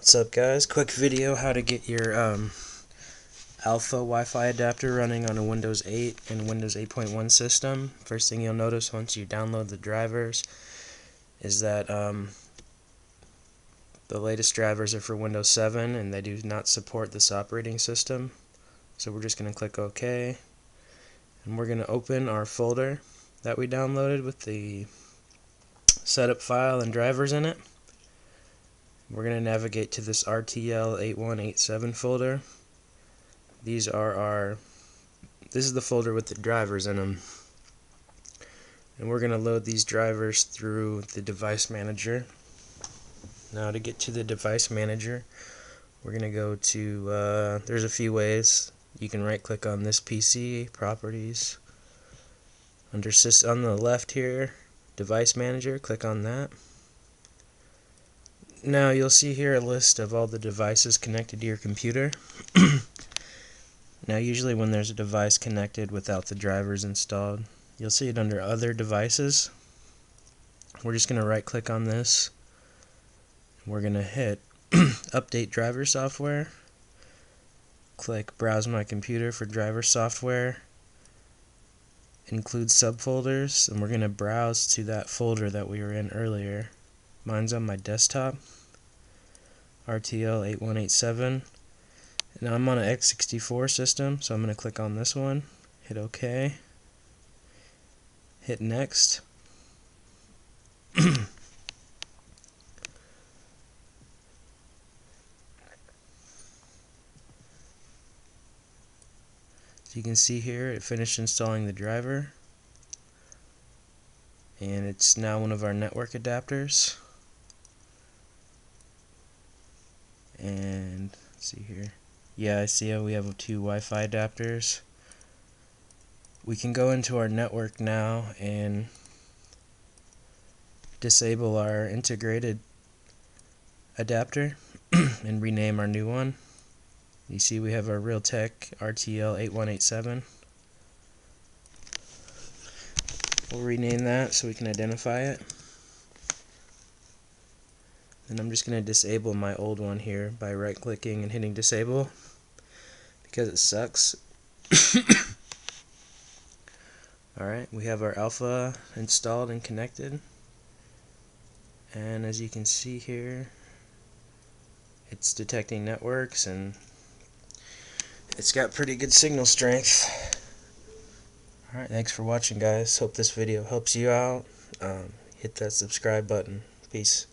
What's up, guys? Quick video how to get your ALFA Wi-Fi adapter running on a Windows 8 and Windows 8.1 system. First thing you'll notice once you download the drivers is that the latest drivers are for Windows 7 and they do not support this operating system. So we're just going to click OK, and we're going to open our folder that we downloaded with the setup file and drivers in it. We're going to navigate to this RTL8187 folder. This is the folder with the drivers in them. And we're going to load these drivers through the device manager. Now to get to the device manager, we're going to go to, there's a few ways. You can right click on this PC, properties. On the left here, device manager, click on that. Now you'll see here a list of all the devices connected to your computer. Now usually when there's a device connected without the drivers installed, you'll see it under other devices. We're just going to right click on this. We're going to hit update driver software. Click browse my computer for driver software. Include subfolders, and we're going to browse to that folder that we were in earlier. Mine's on my desktop, RTL8187. Now I'm on an x64 system, so I'm going to click on this one, hit OK, hit next. So you can see here it finished installing the driver, and it's now one of our network adapters. And let's see here. Yeah, I see how we have two Wi-Fi adapters. We can go into our network now and disable our integrated adapter and rename our new one. You see we have our Realtek RTL8187. We'll rename that so we can identify it. And I'm just going to disable my old one here by right clicking and hitting disable because it sucks. Alright, we have our ALFA installed and connected, and as you can see here, it's detecting networks and it's got pretty good signal strength. Alright, thanks for watching, guys. Hope this video helps you out. Hit that subscribe button. Peace.